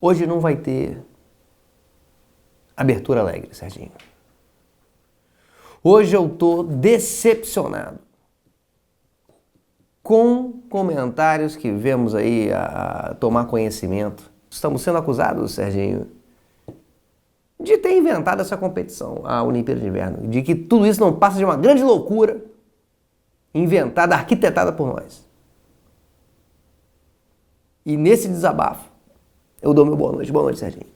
Hoje não vai ter abertura alegre, Serginho. Hoje eu tô decepcionado com comentários que vemos aí a tomar conhecimento. Estamos sendo acusados, Serginho, de ter inventado essa competição, a Olimpíada de Inverno, de que tudo isso não passa de uma grande loucura inventada, arquitetada por nós. E nesse desabafo, eu dou meu boa noite. Boa noite, Serginho.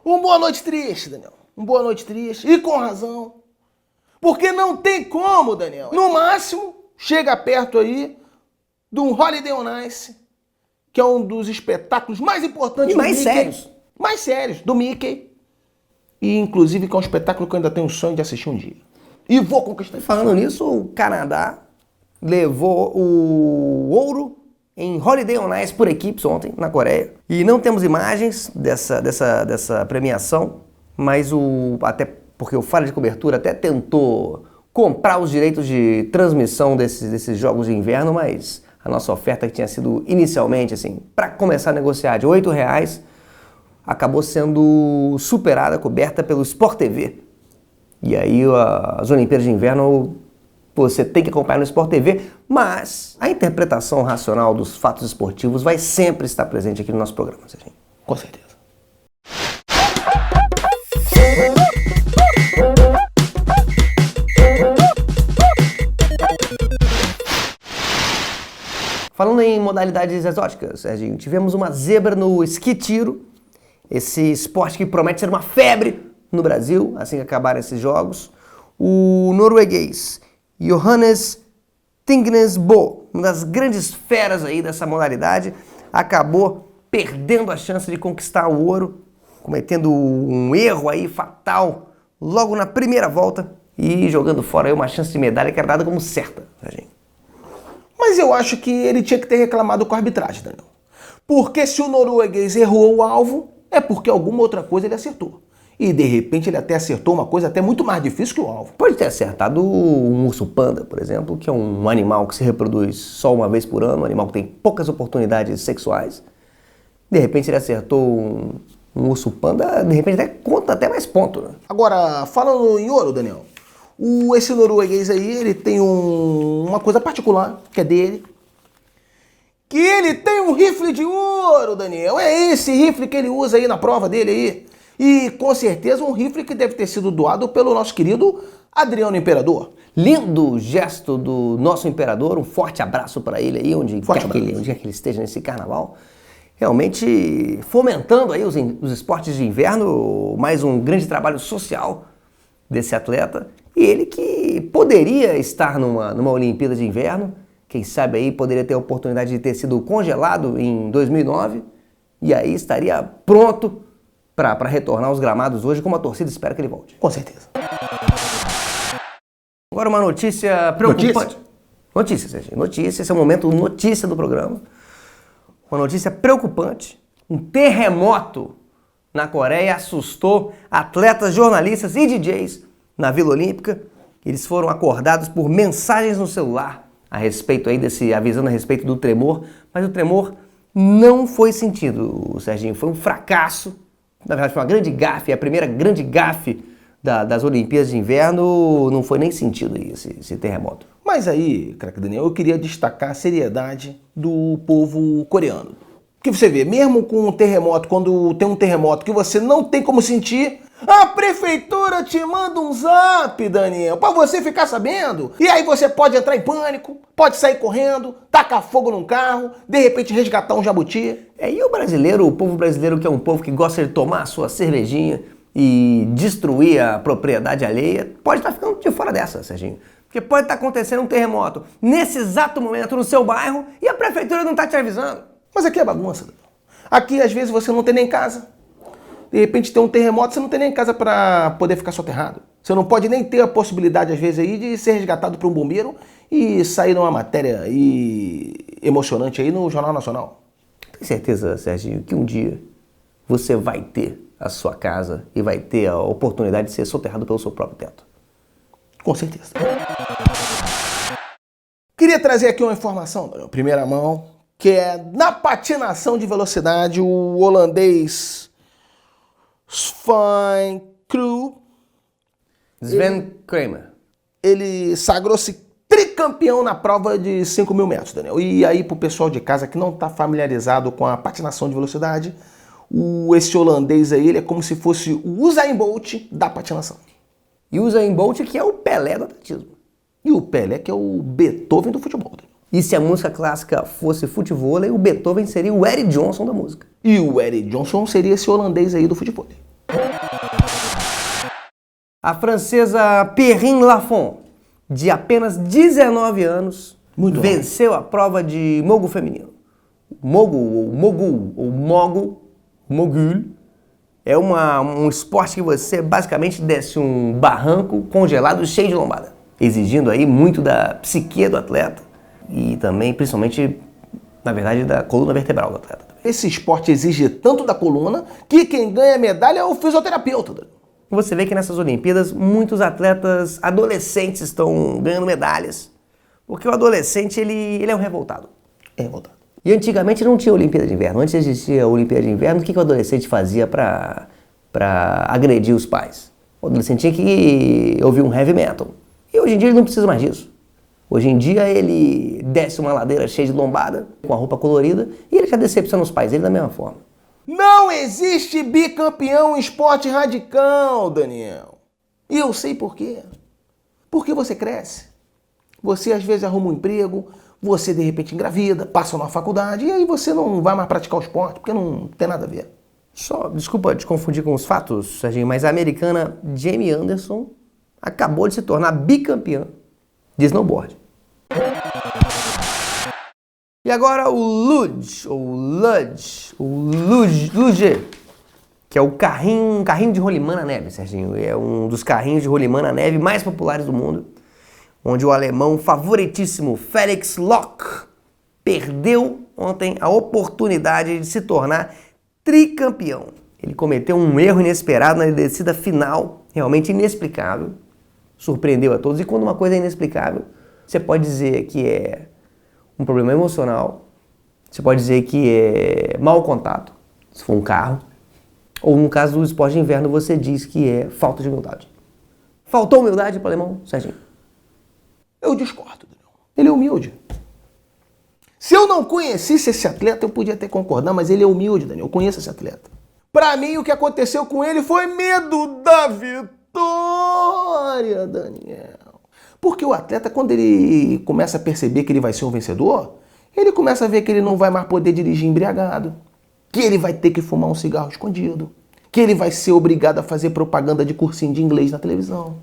Um boa noite triste, Daniel. Um boa noite triste. E com razão. Porque não tem como, Daniel. No máximo, chega perto aí de um Holiday on Ice, que é um dos espetáculos mais importantes E mais do Mickey. sérios. Mais sérios, do Mickey. E inclusive que é um espetáculo que eu ainda tenho um sonho de assistir um dia. E vou conquistar. Falando nisso, o Canadá levou o ouro em Holiday on Ice por equipes ontem, na Coreia. E não temos imagens dessa premiação, mas até porque o Falha de Cobertura até tentou comprar os direitos de transmissão desses jogos de inverno, mas a nossa oferta que tinha sido inicialmente, assim, para começar a negociar de R$8, acabou sendo superada, coberta pelo Sport TV. E aí as Olimpíadas de Inverno você tem que acompanhar no Sport TV, mas a interpretação racional dos fatos esportivos vai sempre estar presente aqui no nosso programa, Serginho. Com certeza. Falando em modalidades exóticas, Serginho, tivemos uma zebra no esqui tiro, esse esporte que promete ser uma febre no Brasil, assim que acabarem esses jogos. O norueguês Johannes Tingnes-Bo, uma das grandes feras aí dessa modalidade, acabou perdendo a chance de conquistar o ouro, cometendo um erro aí fatal logo na primeira volta e jogando fora aí uma chance de medalha que era dada como certa, Serginho. Mas eu acho que ele tinha que ter reclamado com a arbitragem, Daniel. Porque se o norueguês errou o alvo, é porque alguma outra coisa ele acertou. E de repente ele até acertou uma coisa até muito mais difícil que o alvo. Pode ter acertado um urso panda, por exemplo, que é um animal que se reproduz só uma vez por ano, um animal que tem poucas oportunidades sexuais. De repente ele acertou um urso panda, de repente até conta até mais ponto, né? Agora, falando em ouro, Daniel, esse norueguês aí, ele tem uma coisa particular, que é dele. Que ele tem um rifle de ouro, Daniel. É esse rifle que ele usa aí na prova dele aí. E com certeza um rifle que deve ter sido doado pelo nosso querido Adriano Imperador. Lindo gesto do nosso imperador, um forte abraço para ele aí, onde quer que ele esteja nesse carnaval. Realmente fomentando aí os esportes de inverno, mais um grande trabalho social desse atleta. E ele que poderia estar numa Olimpíada de Inverno, quem sabe aí poderia ter a oportunidade de ter sido congelado em 2009, e aí estaria pronto para retornar aos gramados hoje, como a torcida espera que ele volte. Com certeza. Agora uma notícia preocupante. Notícia, Serginho. Notícia, esse é o momento notícia do programa. Uma notícia preocupante. Um terremoto na Coreia assustou atletas, jornalistas e DJs na Vila Olímpica. Eles foram acordados por mensagens no celular avisando a respeito do tremor, mas o tremor não foi sentido, Serginho. Foi um fracasso. Na verdade, foi uma grande gafe, a primeira grande gafe das Olimpíadas de Inverno. Não foi nem sentido esse terremoto. Mas aí, craque Daniel, eu queria destacar a seriedade do povo coreano. Porque você vê, mesmo com um terremoto, quando tem um terremoto que você não tem como sentir, a prefeitura te manda um zap, Daniel, pra você ficar sabendo. E aí você pode entrar em pânico, pode sair correndo, tacar fogo num carro, de repente resgatar um jabuti. E o brasileiro, o povo brasileiro, que é um povo que gosta de tomar a sua cervejinha e destruir a propriedade alheia, pode estar ficando de fora dessa, Serginho. Porque pode estar acontecendo um terremoto nesse exato momento no seu bairro e a prefeitura não está te avisando. Mas aqui é bagunça. Aqui, às vezes, você não tem nem casa. De repente tem um terremoto, você não tem nem casa para poder ficar soterrado. Você não pode nem ter a possibilidade, às vezes, aí, de ser resgatado por um bombeiro e sair numa matéria aí emocionante aí no Jornal Nacional. Tem certeza, Serginho, que um dia você vai ter a sua casa e vai ter a oportunidade de ser soterrado pelo seu próprio teto? Com certeza. Queria trazer aqui uma informação, primeira mão, que é na patinação de velocidade, o holandês Sven Kramer. Sven Kramer. Ele sagrou-se tricampeão na prova de 5.000 metros, Daniel. E aí, pro pessoal de casa que não está familiarizado com a patinação de velocidade, esse holandês aí, ele é como se fosse o Usain Bolt da patinação. E o Usain Bolt que é o Pelé do atletismo. E o Pelé que é o Beethoven do futebol, Daniel. E se a música clássica fosse futevôlei, o Beethoven seria o Eric Johnson da música. E o Eric Johnson seria esse holandês aí do futebol. A francesa Perrine Lafont, de apenas 19 anos, venceu a prova de mogul feminino. Mogul, é um esporte que você basicamente desce um barranco congelado cheio de lombada, exigindo aí muito da psique do atleta e também, principalmente, na verdade, da coluna vertebral do atleta. Esse esporte exige tanto da coluna que quem ganha medalha é o fisioterapeuta. Você vê que nessas Olimpíadas muitos atletas adolescentes estão ganhando medalhas, porque o adolescente ele é um revoltado. É revoltado. E antigamente não tinha Olimpíada de Inverno. Antes existia a Olimpíada de Inverno, o que o adolescente fazia para agredir os pais? O adolescente tinha que ouvir um heavy metal. E hoje em dia ele não precisa mais disso. Hoje em dia ele desce uma ladeira cheia de lombada, com a roupa colorida, e ele já decepciona os pais dele da mesma forma. Não existe bicampeão em esporte radical, Daniel. E eu sei por quê. Porque você cresce. Você às vezes arruma um emprego, você de repente engravida, passa numa faculdade, e aí você não vai mais praticar o esporte, porque não tem nada a ver. Só, desculpa te confundir com os fatos, Serginho, mas a americana Jamie Anderson acabou de se tornar bicampeã de snowboard. E agora o Luge, que é o carrinho de rolimã na neve, Serginho. É um dos carrinhos de rolimã na neve mais populares do mundo, onde o alemão favoritíssimo Felix Loch perdeu ontem a oportunidade de se tornar tricampeão. Ele cometeu um erro inesperado na descida final, realmente inexplicável, surpreendeu a todos. E quando uma coisa é inexplicável, você pode dizer que é um problema emocional, você pode dizer que é mau contato, se for um carro, ou no caso do esporte de inverno você diz que é falta de humildade. Faltou humildade para o alemão, Serginho? Eu discordo, Daniel. Ele é humilde. Se eu não conhecesse esse atleta, eu podia até concordar, mas ele é humilde, Daniel. Eu conheço esse atleta. Para mim, o que aconteceu com ele foi medo da vitória, Daniel. Porque o atleta, quando ele começa a perceber que ele vai ser um vencedor, ele começa a ver que ele não vai mais poder dirigir embriagado, que ele vai ter que fumar um cigarro escondido, que ele vai ser obrigado a fazer propaganda de cursinho de inglês na televisão,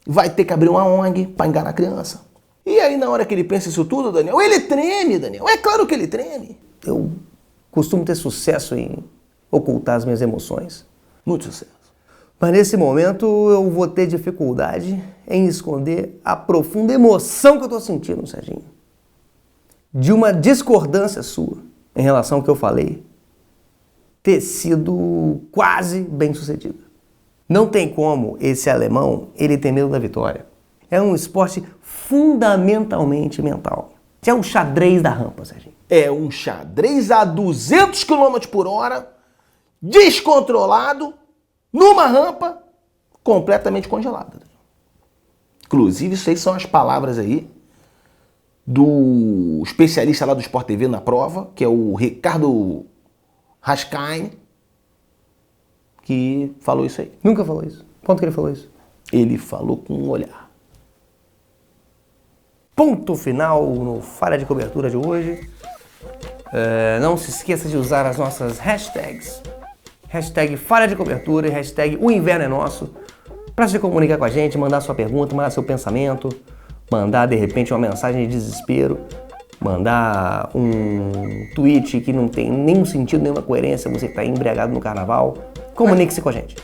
vai ter que abrir uma ONG para enganar a criança. E aí, na hora que ele pensa isso tudo, Daniel, ele treme, Daniel. É claro que ele treme. Eu costumo ter sucesso em ocultar as minhas emoções. Muito sucesso. Mas nesse momento eu vou ter dificuldade em esconder a profunda emoção que eu estou sentindo, Serginho. De uma discordância sua em relação ao que eu falei ter sido quase bem sucedida. Não tem como esse alemão ele ter medo da vitória. É um esporte fundamentalmente mental. É um xadrez da rampa, Serginho. É um xadrez a 200 km por hora, descontrolado, numa rampa completamente congelada. Inclusive, isso aí são as palavras aí do especialista lá do Sport TV na prova, que é o Ricardo Raskine, que falou isso aí. Nunca falou isso. Quando que ele falou isso? Ele falou com um olhar. Ponto final no Falha de Cobertura de hoje. Não se esqueça de usar as nossas hashtags. Hashtag Falha de Cobertura e hashtag O Inverno é Nosso, para se comunicar com a gente, mandar sua pergunta, mandar seu pensamento, mandar de repente uma mensagem de desespero, mandar um tweet que não tem nenhum sentido, nenhuma coerência, você que está embriagado no carnaval. Comunique-se com a gente.